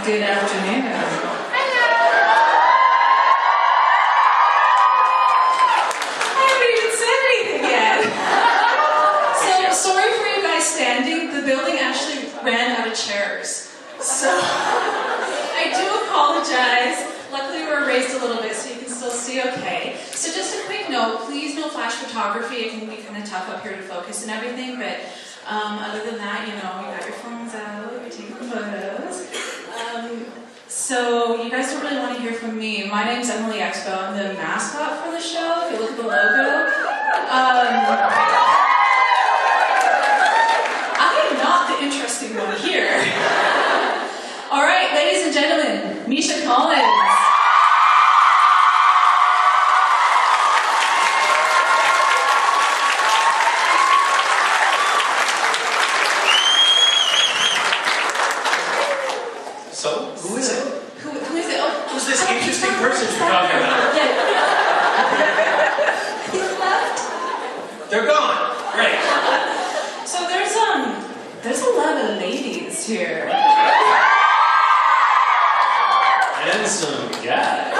Good afternoon. Hello. I haven't even said anything yet. So sorry for you guys standing. The building actually ran out of chairs. So I do apologize. Luckily we were raised a little bit so you can still see okay. So just a quick note, please no flash photography. It can be kind of tough up here to focus and everything, but other than that, you know, you got your phones out, you're taking photos. So you guys don't really want to hear from me. My name's Expo. I'm the mascot for the show. If you look at the logo, I am not the interesting one here. All right, ladies and gentlemen, Misha Collins. So, who is it? Who is it? Oh, Who's this interesting person you're talking about? He's left. They're gone. Great. So there's a lot of ladies here. And some guys. Yeah.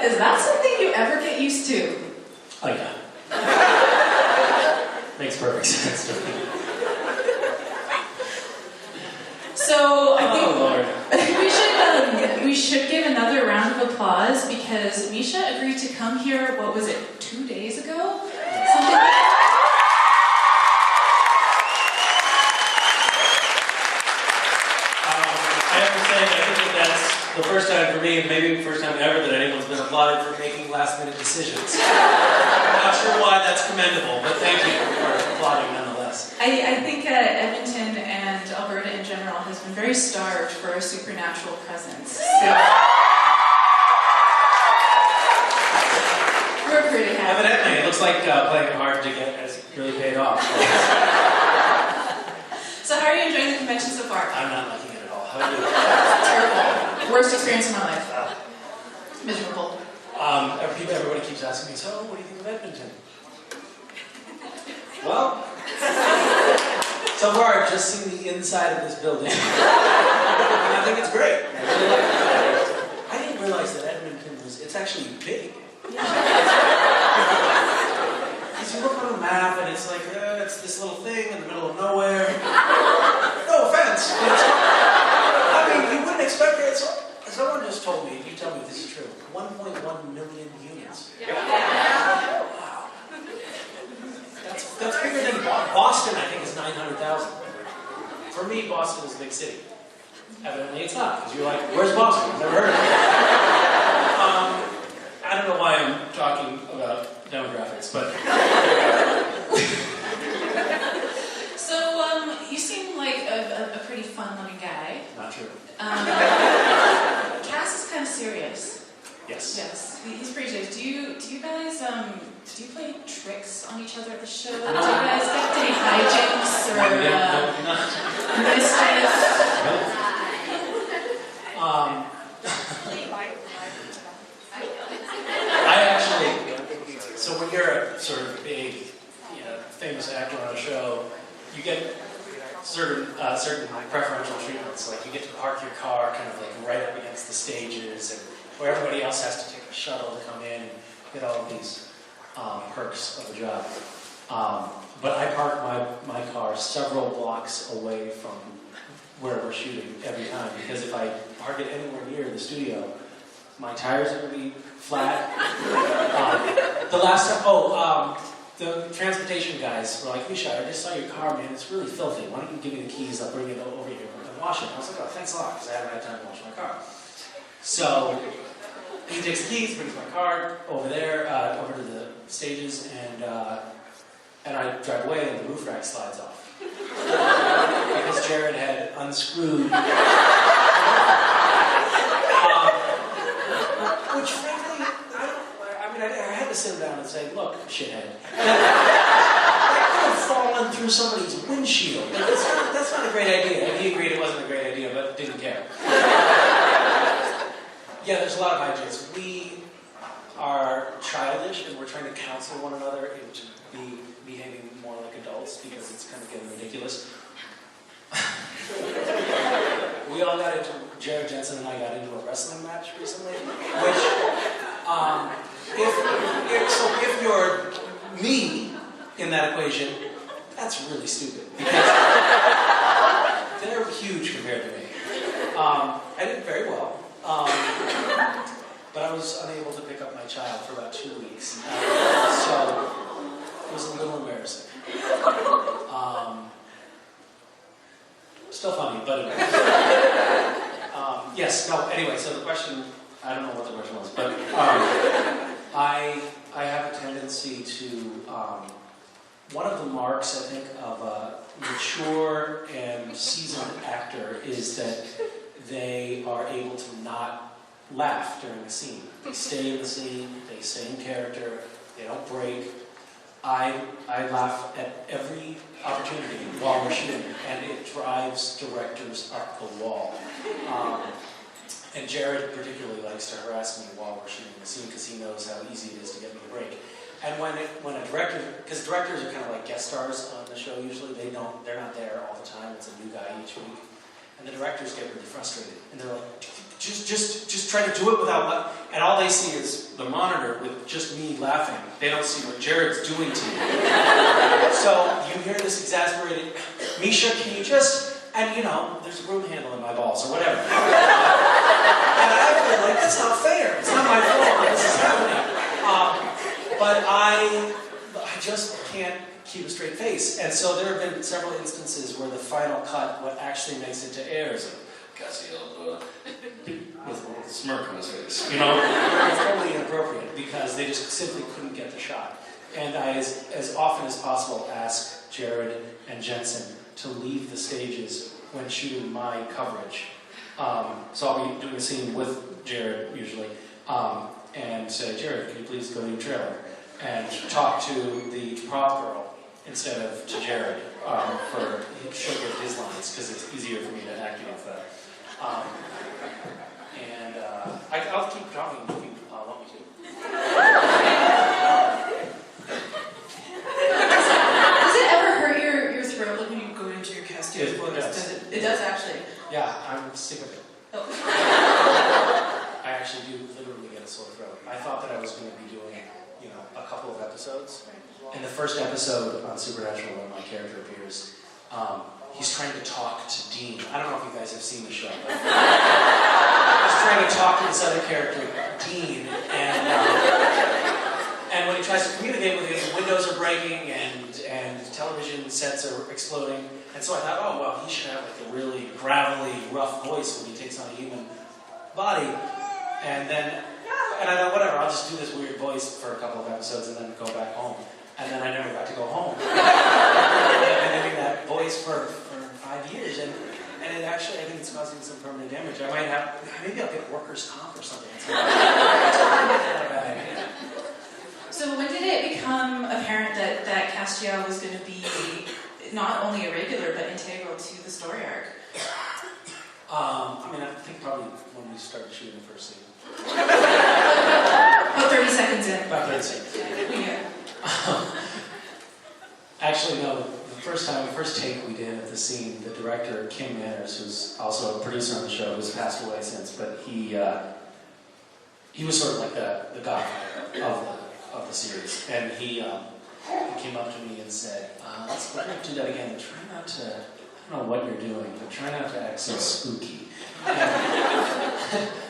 Is that something you ever get used to? Oh, yeah. Makes perfect sense to me. So I think Lord. we should give another round of applause because Misha agreed to come here. What was it? 2 days ago? Something like that. I have to say, I think that's the first time for me, and maybe the first time ever, that anyone's been applauded for making last-minute decisions. I'm not sure why that's commendable, but thank you for applauding nonetheless. I think Edmonton and Alberta in general has been very starved for a supernatural presence. So we're pretty happy. Evidently, it looks like playing hard to get has really paid off. So how are you enjoying the convention so far? I'm not liking it at all. How are you? Terrible. Worst experience of my life. Miserable. Everybody keeps asking me, so what do you think of Edmonton? Well, so far I've just seen the inside of this building. And I think it's great. I really like it. I didn't realize that Edmonton it's actually big. Because you look on a map and it's like, it's this little thing in the middle of nowhere. No offense, but I mean, you wouldn't expect it. Someone just told me, you tell me if this is true, 1.1 million units. Wow. That's bigger than Boston, I think, is 900,000. For me, Boston is a big city. Evidently it's not, because you're like, where's Boston? I've never heard of it. I don't know why I'm talking about demographics, but... So, you seem like a pretty fun-loving guy. Not true. Cass is kind of serious. Yes. Yes, he's pretty serious. Do you guys do you play tricks on each other at the show? Do you guys get any hijinks or mischief? I actually, so when you're a sort of big, famous actor on a show, you get certain preferential treatments. Like you get to park your car kind of like right up against the stages, and where everybody else has to take a shuttle to come in and get all of these perks of the job. But I park my car several blocks away from where we're shooting every time, because if I park it anywhere near the studio, my tires are going to be flat. The last time, the transportation guys were like, Misha, I just saw your car, man, it's really filthy. Why don't you give me the keys, I'll bring it over here and wash it. I was like, oh, thanks a lot, because I haven't had time to wash my car. So he takes the keys, brings my car over there, over to the stages, and I drive away, and the roof rack slides off. Because Jared had unscrewed. Which frankly, I had to sit him down and say, look, shithead. through somebody's windshield. Like, that's not a great idea. And he agreed it wasn't a great idea, but didn't care. Yeah, there's a lot of hijinks. We are childish, and we're trying to counsel one another into behaving more like adults because it's kind of getting ridiculous. We all got into, Jared Jensen and I got into a wrestling match recently, which, if you're me in that equation, that's really stupid. Because they're huge compared to me. I did very well, but I was unable to pick up my child for about 2 weeks. So it was a little embarrassing. Still funny, but yes, no, anyway, so the question, I don't know what the question was, but I have a tendency to, one of the marks, I think, of a mature and seasoned actor is that they are able to not laugh during a scene. They stay in the scene, they stay in character, they don't break. I laugh at every opportunity while we're shooting, and it drives directors up the wall. And Jared particularly likes to harass me while we're shooting the scene because he knows how easy it is to get me to break. And when a director, because directors are kind of like guest stars on the show usually, they're not there all the time. It's a new guy each week, and the directors get really frustrated, and they're like, just try to do it without laughing. And all they see is the monitor with just me laughing. They don't see what Jared's doing to you. So you hear this exasperated, Misha, can you just, and you know, there's a broom handle in my balls or whatever. And I feel like, that's not fair. It's not my fault this is happening. But I just can't keep a straight face. And so there have been several instances where the final cut, what actually makes it to air is with a smirk on his face. You know, it's totally inappropriate because they just simply couldn't get the shot. And I, as often as possible, ask Jared and Jensen to leave the stages when shooting my coverage. So I'll be doing a scene with Jared usually, and say, Jared, can you please go to your trailer and talk to the prop girl instead of to Jared for she'll get his lines because it's easier for me to act off that. I'll keep talking if you want me to. Does it ever hurt your throat like when you go into your casting? It does. It does actually. Yeah, I'm sick of it. Oh. I actually do literally get a sore throat. I thought that I was going to be doing, you know, a couple of episodes. In the first episode on Supernatural, when my character appears, he's trying to talk to Dean. I don't know if you guys have seen the show, but he's trying to talk to this other character, Dean, and when he tries to communicate with him, windows are breaking and television sets are exploding. And so I thought, oh, well, he should have like a really gravelly, rough voice when he takes on a human body. And I thought, whatever, I'll just do this weird voice for a couple of episodes and then go back home. And then I never got to go home. I've been doing that voice for 5 years, and it actually, I think it's causing some permanent damage. I might have, maybe I'll get workers' comp or something. So when did it become apparent that Castiel was going to be not only a regular, but integral to the story arc? I mean, I think probably when we started shooting the first scene. About 30 seconds in. About 30 seconds. Yeah. Actually, no, the first take we did of the scene, the director, Kim Manners, who's also a producer on the show, who's passed away since, but he was sort of like the godfather of the series. And he came up to me and said, let's do that again. Try not to, I don't know what you're doing, but try not to act so spooky.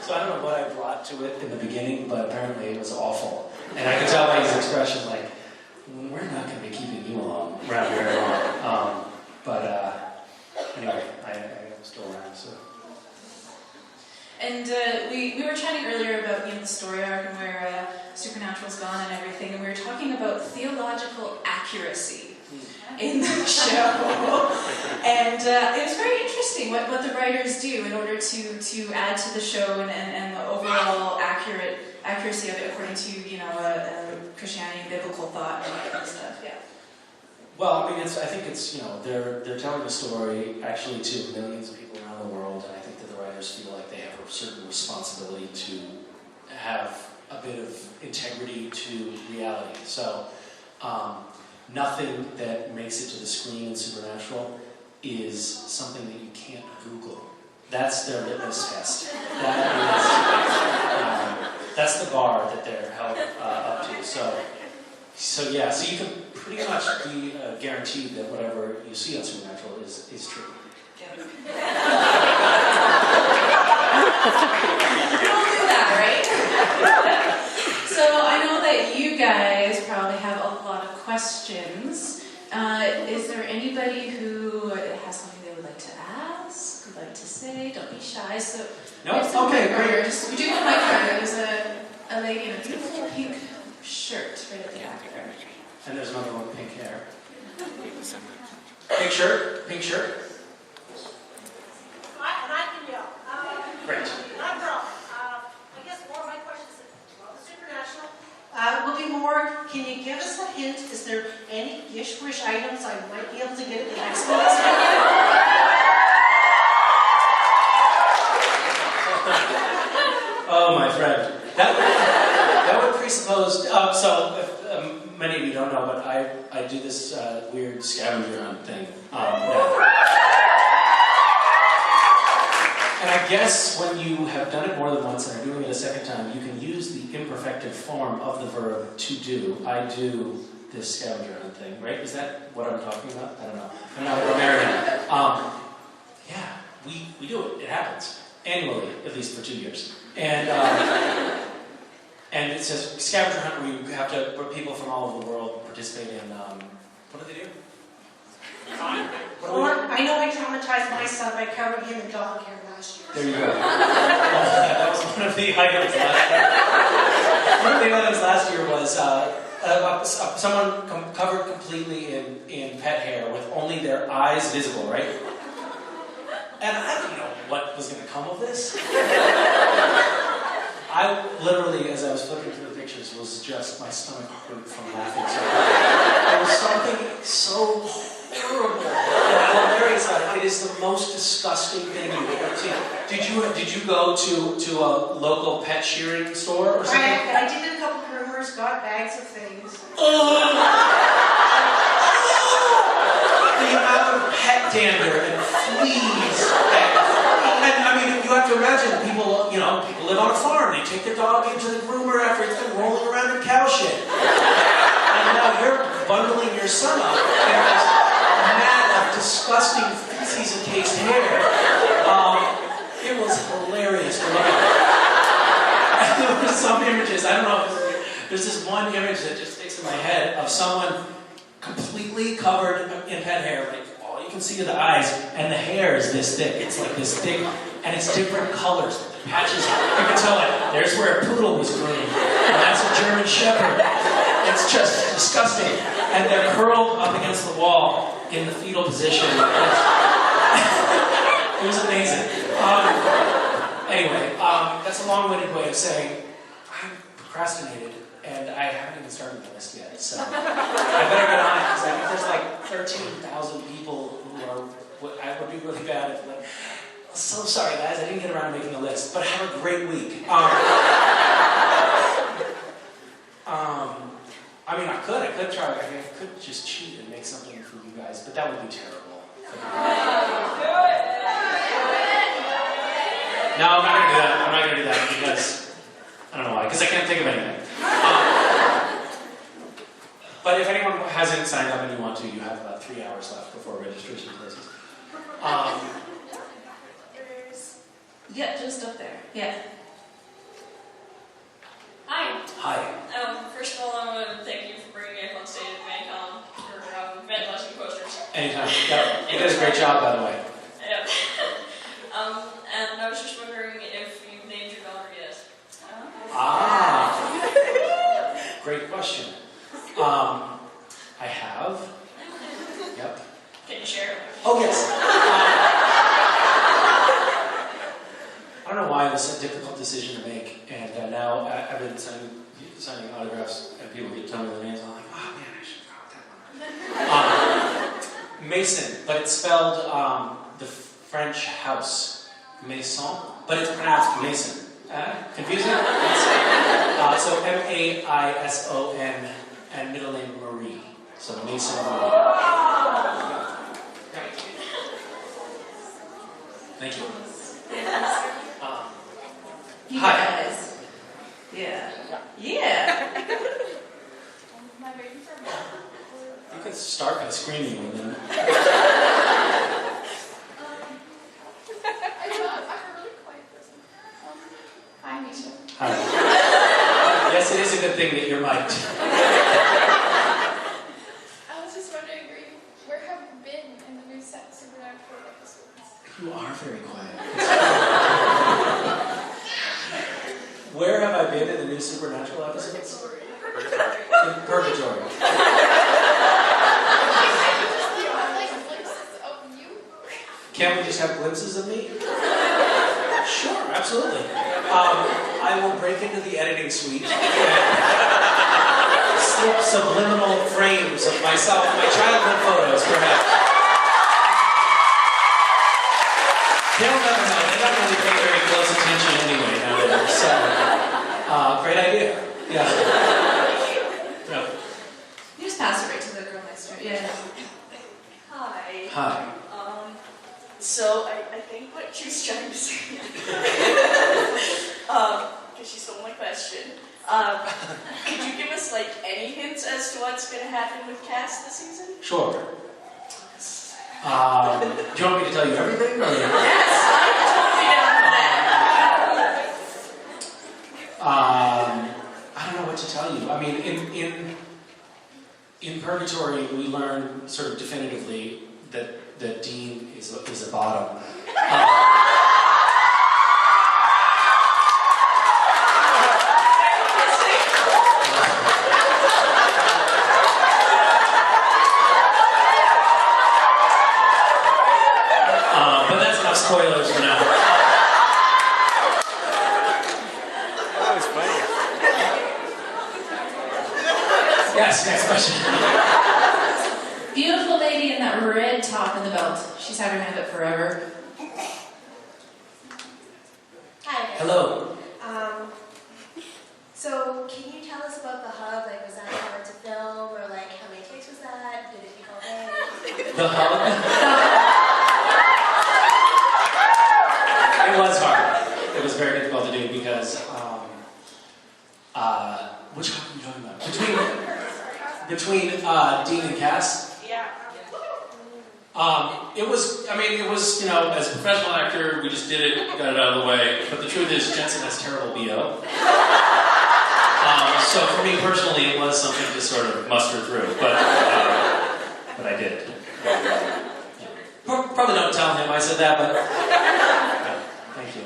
So I don't know what I brought to it in the beginning, but apparently it was awful. And I could tell by his expression, like, we're not going to be keeping you around very long. Anyway, I'm still around, so. And we were chatting earlier about the story arc and where Supernatural's gone and everything, and we were talking about theological accuracy in the show. And it was very interesting what the writers do in order to add to the show and the overall accuracy of it according to Christianity, biblical thought, and all that kind of stuff. Yeah. Well, I mean, I think it's, they're telling a story actually to millions of people around the world, and I think that the writers feel like they have a certain responsibility to have a bit of integrity to reality. So, nothing that makes it to the screen in Supernatural is something that you can't Google. That's their litmus test. That's the bar that they're held up to. So you can pretty much be guaranteed that whatever you see on Supernatural is true. We'll do that, right? So I know that you guys probably have a lot of questions. Is there anybody who has something they would like to ask, would like to say? Don't be shy. So Okay, great. We do have my card. There's a lady in a beautiful pink shirt right at the back there. And there's another one with pink hair. Pink shirt. And I can yell. Great. Not girl. I guess more of my questions about the Supernatural will be more, can you give us a hint? Is there any Gish-wish items I might be able to get at the Expo this year? Oh, my friend. That would presuppose... many of you don't know, but I do this weird scavenger hunt thing. And I guess when you have done it more than once and are doing it a second time, you can use the imperfective form of the verb to do. I do this scavenger hunt thing, right? Is that what I'm talking about? I don't know. I'm not a grammarian. Yeah, we do it. It happens. Annually, at least for 2 years. And it says scavenger hunt where you have to, where people from all over the world participate in, what do they do? Well, I know I traumatized my son by covering him in dog hair last year. There you go. That was one of the items last year. One of the items last year was someone covered completely in pet hair with only their eyes visible, right? And I didn't know what was going to come of this. I literally, as I was flipping through the pictures, was just, my stomach hurt from laughing so hard. There was something so horrible and hilarious about it. It is the most disgusting thing you've ever seen. Did you go to a local pet shearing store or something? I did a couple groomers, got bags of things. The amount of pet dander and fleas and I mean, you have to imagine people live on a farm. They take their dog into the groomer after it's been rolling around in cow shit. And now you're bundling your son up in this mat of disgusting feces-encased hair. It was hilarious to look at. And there were some images, I don't know, there's this one image that just sticks in my head of someone completely covered in pet hair, like all you can see are the eyes, and the hair is this thick. It's like this thick, and it's different colors. The patches, you can tell, like, there's where a poodle was groomed, and that's a German Shepherd. It's just disgusting. And they're curled up against the wall in the fetal position. It was amazing. Anyway, that's a long-winded way of saying I procrastinated. And I haven't even started the list yet, so I better get on it, because I think there's like 13,000 people who I would be really bad at. Like, so sorry guys, I didn't get around to making the list, but have a great week. I mean, I could try, I could just cheat and make something for you guys, but that would be terrible. No, I'm not going to do that. I'm not going to do that because, I don't know why, because I can't think of anything. But if anyone hasn't signed up and you want to, you have about 3 hours left before registration closes. Yeah, just up there. Yeah. Hi. Hi. First of all, I want to thank you for bringing me up on stage at VanCon for vandalizing posters. Anytime. Yep. You did a great job, by the way. Yeah. And I was just wondering if you've named your daughter yet. Great question. I have. Yep. Can you share? Oh, yes. I don't know why it was a difficult decision to make, and now I've been signing autographs, and people keep telling me the names, and I'm like, oh man, I should have got that one. Mason, but it's spelled the French house. Maison, but it's pronounced Mason. Confusing? So M-A-I-S-O-N and middle name Marie. So Mason Marie. Thank you. You Hi. guys. Yeah. Yeah. You can start by screaming and then... Hi, Misha. Hi. Yes, it is a good thing that you're mic'd. I was just wondering, where have you been in the new Supernatural episodes? You are very quiet. Where have I been in the new Supernatural episodes? In Purgatory. Can't we just have glimpses of me? Sure, absolutely. I will break into the editing suite and slip subliminal frames of myself, my childhood photos, perhaps. They'll never know. They don't really pay very close attention anyway nowadays. So, great idea. Yeah. Yeah. You just pass it right to the girl next to her. Yeah. Hi. Hi. So I think what she was trying to say, because she stole my question, could you give us like any hints as to what's going to happen with Cass this season? Sure. Do you want me to tell you everything? Or? Yes, I'm totally down for that. I don't know what to tell you. I mean, in Purgatory, we learn sort of definitively that Dean is a bottom. But that's enough spoilers for now. That was funny. Yes, next question. Beautiful lady in that red top and the belt. She's had her hand up forever. Hi. Hello. So can you tell us about the hub? Like, was that hard to film, or like how many takes was that? Did it become The hug? It was hard. It was very difficult to do because, which hug are you talking about? Between Dean and Cass? Yeah. It was, as a professional actor, we just did it, got it out of the way. But the truth is, Jensen has terrible BO. So for me personally, it was something to sort of muster through. But I did. Probably don't tell him I said that, but thank you.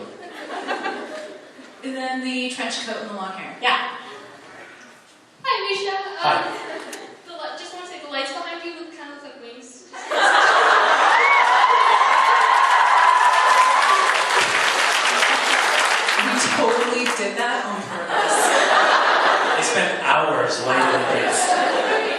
And then the trench coat and the long hair. Yeah. Hi, Misha. Hi. Just want to say the lights behind you kind of look like wings. We totally did that on purpose. They spent hours lighting this.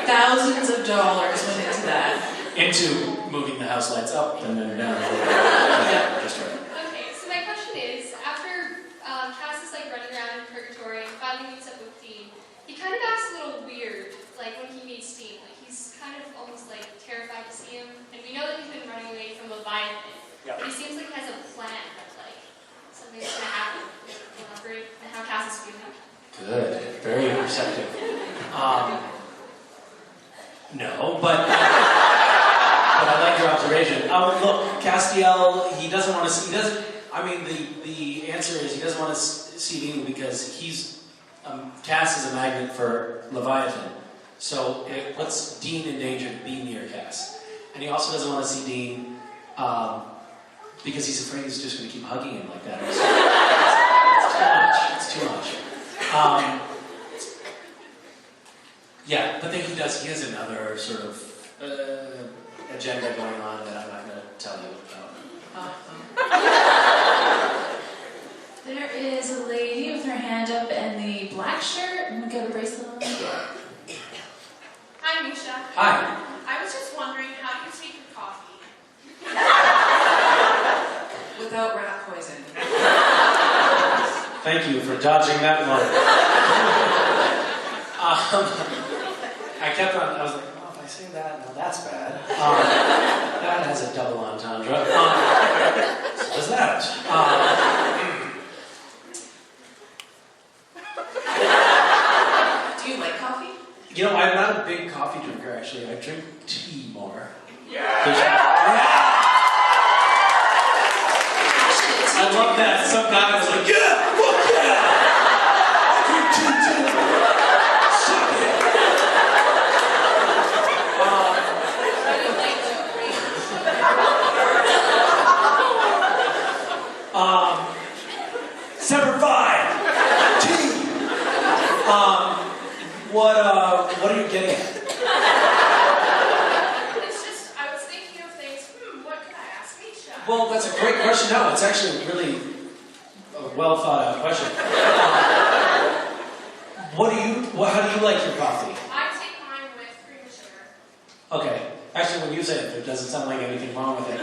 Thousands of dollars went into that. Into moving the house lights up and then down. Yeah, just right. Okay, so my question is, after Cass is like running around in Purgatory and finally meets up with Dean, he kind of acts a little weird, like when he meets Dean. Like he's kind of almost like terrified to see him, and we know that he's been running away from Leviathan. Yep. But he seems like he has a plan that like something's gonna happen. Elaborate on how Cass is feeling. Good. Very perceptive. No, but I like your observation. Look, Castiel, he doesn't want to see. The answer is he doesn't want to see Dean because he's Cass is a magnet for Leviathan. So it puts Dean in danger to be near Cass, and he also doesn't want to see Dean because he's afraid he's just going to keep hugging him like that. It's too much. Yeah, but then he has another sort of agenda going on that I'm not going to tell you about. There is a lady with her hand up and the black shirt and got a bracelet on. Hi, Misha. Hi. I was just wondering, how do you speak with Thank you for dodging that one. I kept on, I was like, oh, if I say that, no, that's bad. That has a double entendre. So does that. Do you like coffee? You know, I'm not a big coffee drinker, actually. I drink tea more. Yeah. I love that. Some guy was like, yeah, fuck yeah! I drink tea too. Suck it. Semper Fi! Tea! What are you getting at? It's just, I was thinking of things, what could I ask Misha? Well, that's a great question. No, it's actually really a well thought out question. How do you like your coffee? I take mine with cream and sugar. Okay. Actually, when you say it, there doesn't sound like anything wrong with it.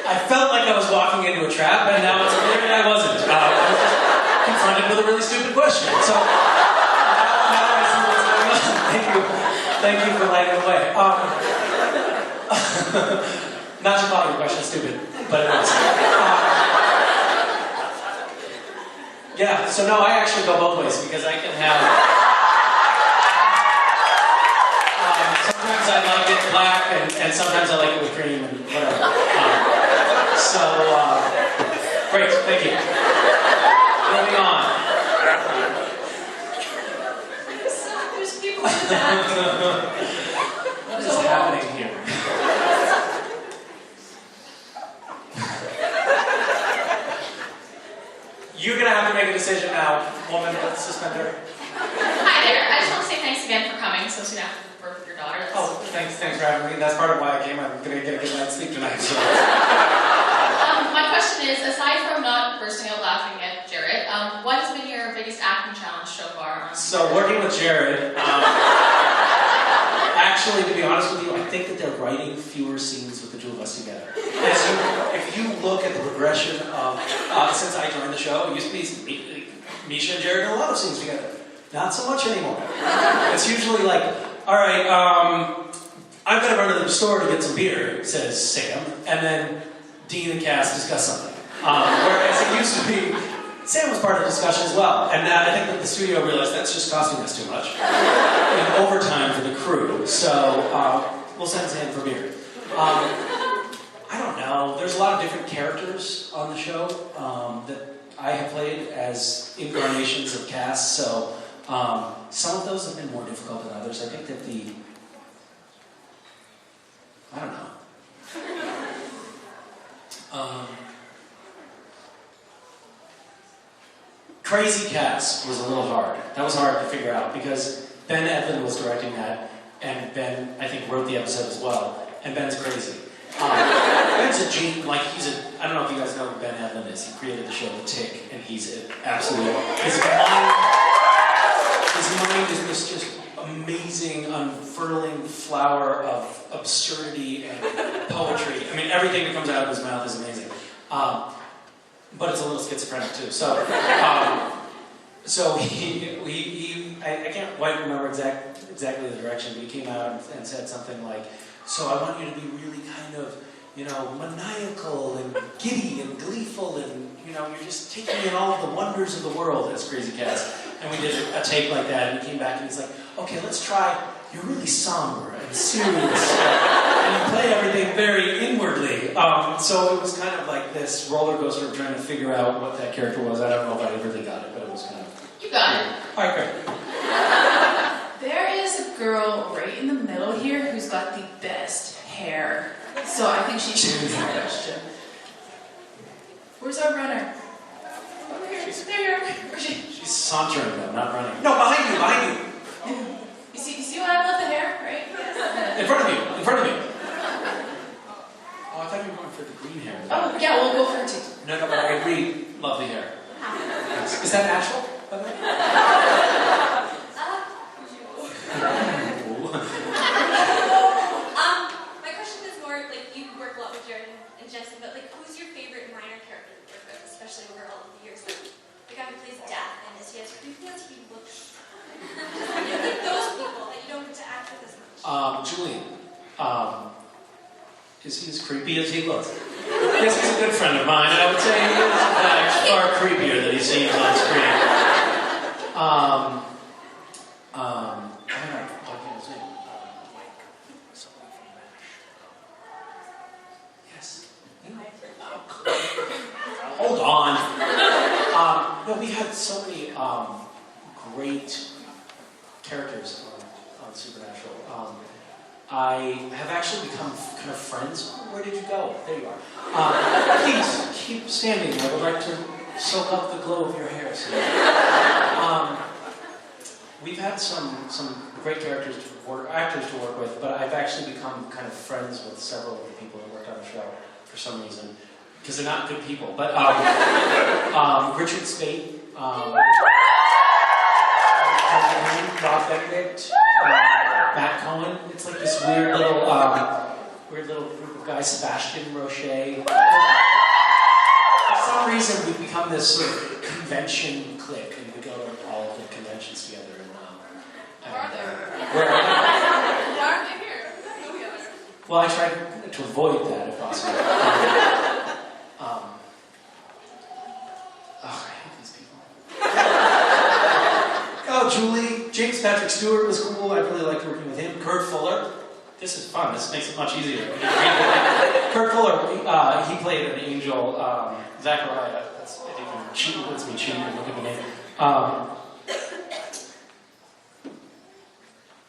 I felt like I was walking into a trap, and now it's clear that I wasn't. I was just confronted with a really stupid question. So, now I see what's going on. Thank you for lighting the way. Not to call your question stupid, but it was. Yeah, so no, I actually go both ways because I can have... sometimes I like it black, and sometimes I like it with cream and whatever. Great, thank you. Moving on. There's people in the back. What is happening here? You're gonna have to make a decision now, woman with the suspender. Hi there. I just want to say thanks again for coming so soon after the birth of your daughter. Oh, thanks for having me. That's part of why I came. I'm gonna get a good night's sleep tonight. So. My question is, aside from not bursting out laughing at Jared, what has been your biggest acting challenge so far? So working with Jared, actually, to be honest with you, I think that they're writing fewer scenes with the two of us together. If you look at the progression of since I joined the show, it used to be Misha and Jared did a lot of scenes together. Not so much anymore. It's usually like, all right, I've got to run to the store to get some beer, says Sam, and then Dean and Cass discuss something. Whereas it used to be, Sam was part of the discussion as well, and I think that the studio realized that's just costing us too much. And overtime for the crew, so we'll send Sam for beer. I don't know, there's a lot of different characters on the show that I have played as incarnations of Cass, so some of those have been more difficult than others. I think that I don't know. Crazy Cass was a little hard. That was hard to figure out because Ben Edlund was directing that, and Ben, I think, wrote the episode as well, and Ben's crazy. Ben's a genius, I don't know if you guys know who Ben Edlund is. He created the show The Tick, and he's an absolute, his mind is this just amazing, unfurling flower of absurdity and poetry. I mean, everything that comes out of his mouth is amazing. But it's a little schizophrenic too. So I can't quite remember exactly the direction, but he came out and said something like, so I want you to be really kind of, maniacal and giddy and gleeful and, you're just taking in all of the wonders of the world as Crazy Cass. And we did a take like that, and he came back and he's like, okay, let's try, you're really somber and serious, and you play everything very inwardly. So it was kind of like this roller coaster of trying to figure out what that character was. I don't know if I really got it, but it was kind of... You got it. All right, great. There is a girl right in the middle here who's got the best hair. So I think she should answer the question. Where's our runner? Over here. There you are. Where's she? She's sauntering though, not running. No, behind you. You see what I love the hair, right? In front of you. Oh, I thought you were going for the green hair. Oh, yeah, we'll go for her too. No, but I agree. Lovely hair. Is that natural, by the way? My question is more like you work a lot with Jared and Jesse, but like who's your favorite minor character? Julian. Is he as creepy as he looks? Yes, he's a good friend of mine. I would say he is, in fact, far creepier than he seems on screen. I don't know. What was his name? Somebody from MASH. Yes. Hold on. No, we've had so many great characters on Supernatural. I have actually become kind of friends. Where did you go? There you are. Please keep standing. I would like to soak up the glow of your hair. We've had some great actors to work with, but I've actually become kind of friends with several of the people who worked on the show for some reason, because they're not good people. But Richard Spate, Rob Benedict, Matt Cohen. It's like this weird little group of guys. Sebastian Roche. For some reason, we've become this sort of convention clique, and we go to all of the conventions together. Where are they? Where are they? Why aren't they here? No, we are. Well, I try to avoid that if possible. I hate these people. Oh, Julie. James Patrick Stewart was cool. I really liked working with him. Kurt Fuller. This is fun. This makes it much easier. Kurt Fuller, he played an angel, Zachariah. That's it even cheating. Lets me cheat and look at the name.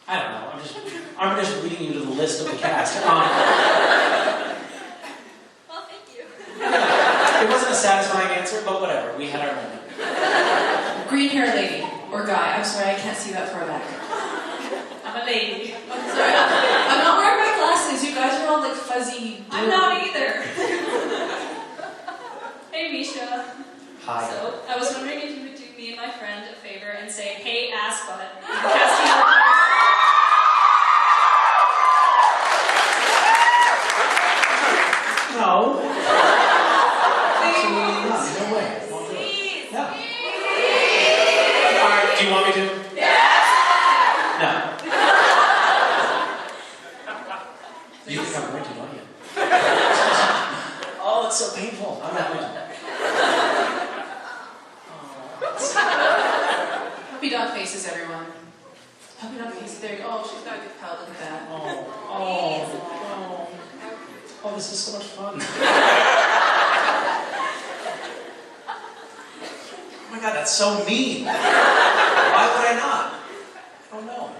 I don't know. I'm just reading you to the list of the cast. Well, thank you. It wasn't a satisfying answer, but whatever. We had our moment. Green hair lady or guy. I'm sorry, I can't see that far back. I'm a lady. I'm sorry. I'm not wearing my glasses. You guys are all like fuzzy. I'm not either. Hey, Misha. Hi. So, I was wondering if you would do me and my friend a favor and say, hey, ass butt. No. Absolutely not. No way. Please. No. Alright, do you want me to? Yes. No. You think I'm going to, don't you? Oh, it's so painful. I'm not going to. Puppy dog faces, everyone. Puppy dog faces. There you go. Oh, she's got a good pelt. Look at that. Oh, this is so much fun. Oh my god, that's so mean. Why would I not? I don't know.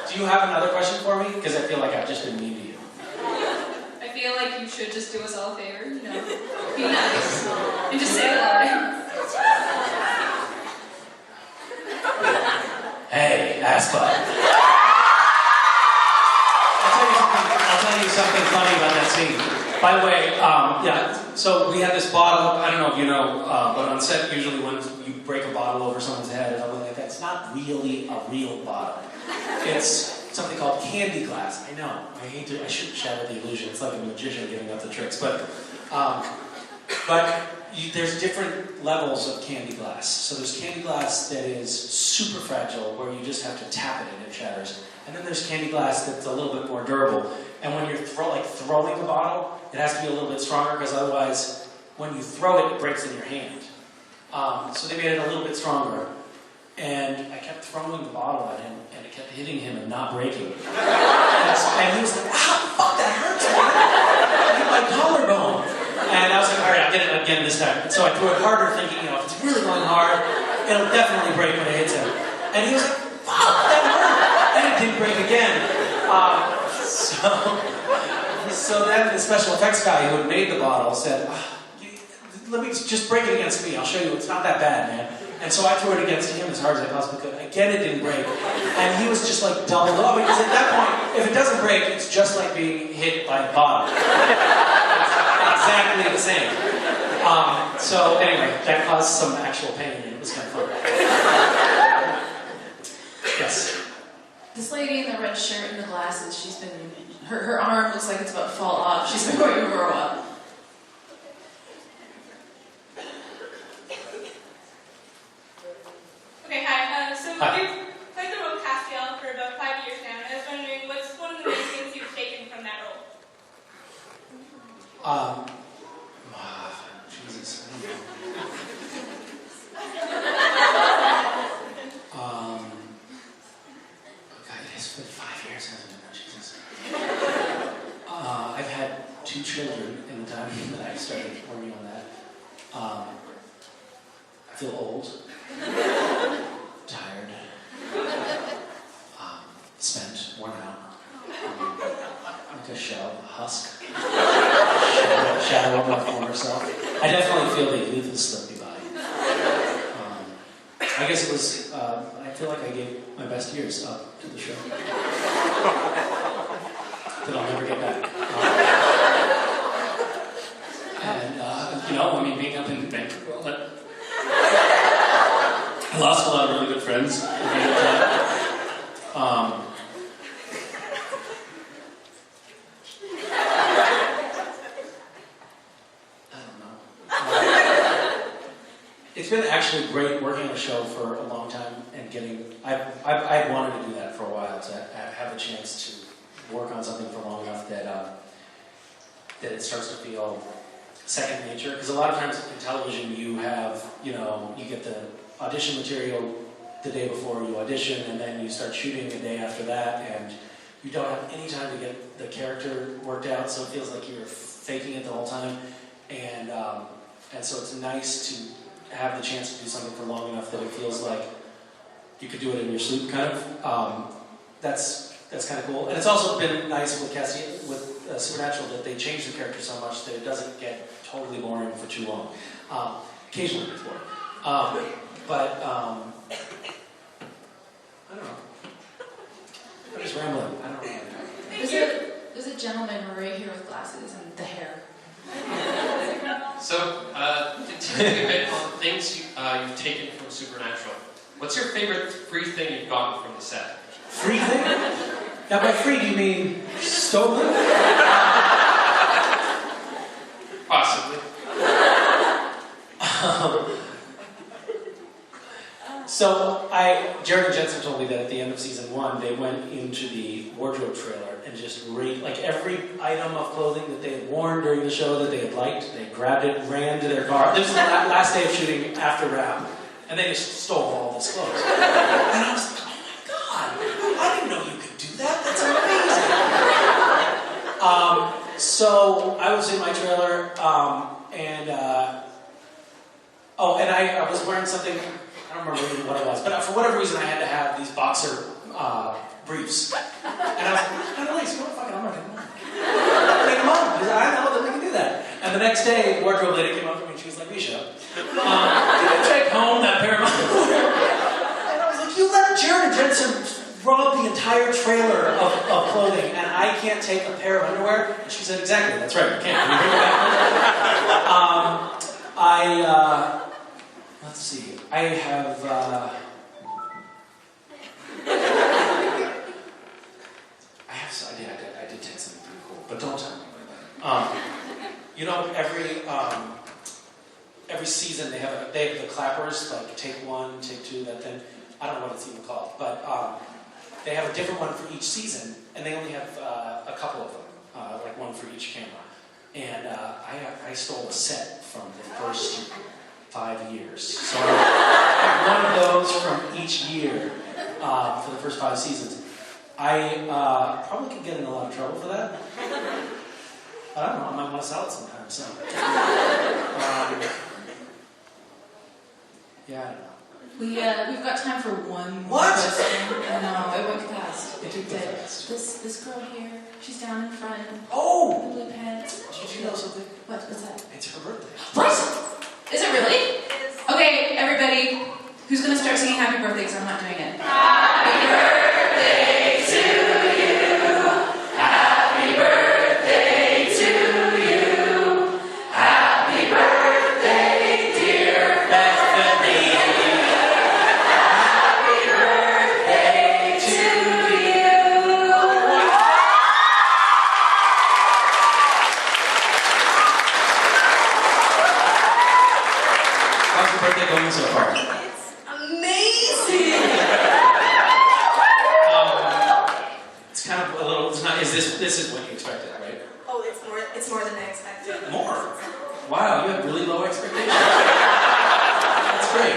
Do you have another question for me? Because I feel like I've just been mean to you. I feel like you should just do us all a favor, you know. Be nice. And just say hello. Hey, ass butt. I'll tell you something funny about that scene. By the way, so we had this bottle, I don't know if you know, but on set, usually when you break a bottle over someone's head or something like that, it's not really a real bottle. It's something called candy glass. I know, I shouldn't shatter the illusion. It's like a magician giving up the tricks. But there's different levels of candy glass. So there's candy glass that is super fragile, where you just have to tap it and it shatters. And then there's candy glass that's a little bit more durable. And when you're throwing the bottle, it has to be a little bit stronger, because otherwise, when you throw it, it breaks in your hand. So they made it a little bit stronger. And I kept throwing the bottle at him, and it kept hitting him and not breaking. And he was like, fuck, that hurts, man. I hit my collarbone. And I was like, all right, I'll get it again this time. And so I threw it harder, thinking, if it's really going hard, it'll definitely break when it hits him. And he was like, fuck, that hurt. And it didn't break again. So then the special effects guy who had made the bottle said, let me just break it against me. I'll show you. It's not that bad, man. And so I threw it against him as hard as I possibly could. Again, it didn't break. And he was just like doubled up. Because at that point, if it doesn't break, it's just like being hit by a bottle. It's exactly the same. So anyway, that caused some actual pain, and it was kind of fun. Yes? This lady in the red shirt and the glasses, she's been... Her arm looks like it's about to fall off. She's been going for a while. Okay, hi. So Hi. we've played the role of Castiel for about 5 years now, and I was wondering Jesus, I don't know. God, it's been 5 years, hasn't it? Jesus. I've had 2 children in the time that I started working on that. I feel old, tired, spent, worn out, like a shell, a husk, shadow of my former self. I definitely feel the youth has slipped me by. I guess it was, I feel like I gave my best years up to the show. That I'll never get back. Being up in Vancouver, I lost a lot of really good friends. I don't know. It's been actually great working on a show for a long time and getting. I've wanted to do that for a while, to have the chance to work on something for long enough that it starts to feel second nature. Because a lot of times in television, you have, you get the audition material the day before you audition, and then you start shooting the day after that, and you don't have any time to get the character worked out, so it feels like you're faking it the whole time. And so it's nice to have the chance to do something for long enough that it feels like you could do it in your sleep, kind of. That's kind of cool. And it's also been nice with Supernatural that they changed the character so much that it doesn't get totally boring for too long. Occasionally it's boring. But I don't know. I'm just rambling. I don't know. There's a gentleman right here with glasses and the hair. So, continuing a bit on things you've taken from Supernatural, what's your favorite free thing you've gotten from the set? Free thing? Now by free, do you mean stolen? Possibly. So Jared and Jensen told me that at the end of season 1, they went into the wardrobe trailer and just every item of clothing that they had worn during the show that they had liked, they grabbed it, ran to their car. This was the last day of shooting after wrap, and they just stole all this clothes. And I was like, oh my God, I didn't know you could do that. That's amazing. So I was in my trailer, and I was wearing something. I don't remember even what it was, but for whatever reason I had to have these boxer briefs. And I was like, kind of nice, you know what, fuck it, I'm not going to take them on, because I know that we can do that. And the next day, wardrobe lady came up to me and she was like, Misha, did you take home that pair of underwear? And I was like, you let Jared and Jensen rob the entire trailer of clothing, and I can't take a pair of underwear? And she said, exactly, that's right, you can't. Can you bring it back? Let's see. I have. I did take something pretty cool, but don't tell me about that. Every season they have the clappers, like take 1, take 2, that thing. I don't know what it's even called, but they have a different one for each season, and they only have a couple of them, like one for each camera. And I stole a set from the first 5 years. So I have one of those from each year for the first 5 seasons. I probably could get in a lot of trouble for that. But I don't know, I might want to sell it sometime. So. Yeah, I don't know. We've got time for one more question. No, it went fast. It did go fast. This girl here, she's down in front. Oh! The blue pants. Did you know something? What's that? It's her birthday. What? Is it really? Okay, everybody, who's going to start singing happy birthday because I'm not doing it? Happy birthday to you. Happy birthday to you. Happy birthday, dear Bethany. Happy birthday to you. How's your birthday going so far? It's amazing! It's kind of a little, it's not, this is what you expected, right? Oh, it's more, It's more than I expected. More? Wow, you have really low expectations. That's great.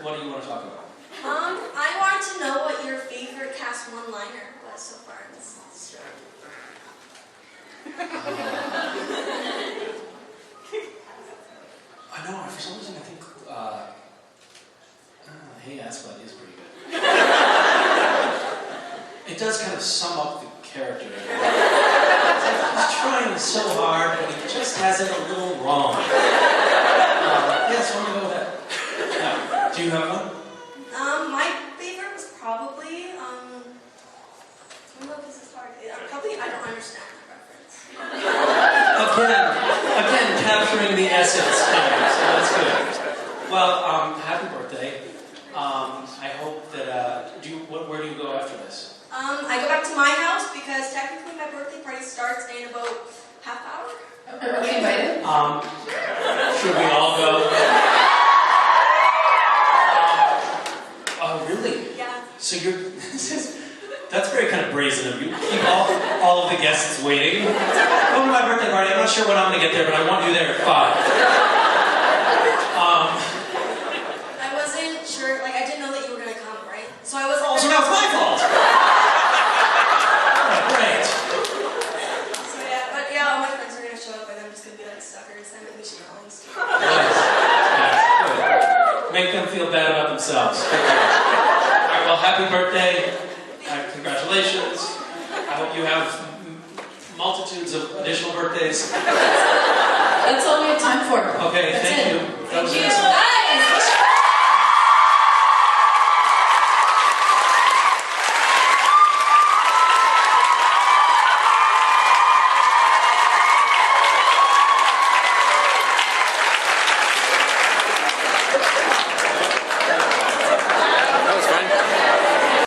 What do you want to talk about? I wanted to know what your favorite cast one-liner was so far in this show. I know, for some reason I think, Hey Ass Buddy is pretty good. It does kind of sum up the character. He's trying so hard, but he just has it a little wrong. Yes, I'm gonna go with that. Yeah. Do you have one? My favorite was probably, I don't know if this is hard. Probably I don't understand the reference. Again, capturing the essence here, so that's good. Well, happy birthday. I hope that, where do you go after this? I go back to my house because technically my birthday party starts in about half hour. Are we invited? Should we all go? Oh, really? Yeah. So that's very kind of brazen of you. Keep all of the guests waiting. Come to my birthday party. I'm not sure when I'm going to get there, but I want you there at 5. I wasn't sure, I didn't know that you were going to come, right? So I wasn't... Oh, so now it's my fault! Great. So yeah, but yeah, all my friends are going to show up and I'm just going to be like suckers. I'm at Misha. Nice. Good. Make them feel bad about themselves. All right, well, happy birthday. Congratulations. I hope you have multitudes of additional birthdays. That's all we have time for. Okay, That's thank it. you. That was Thank you. excellent. Bye.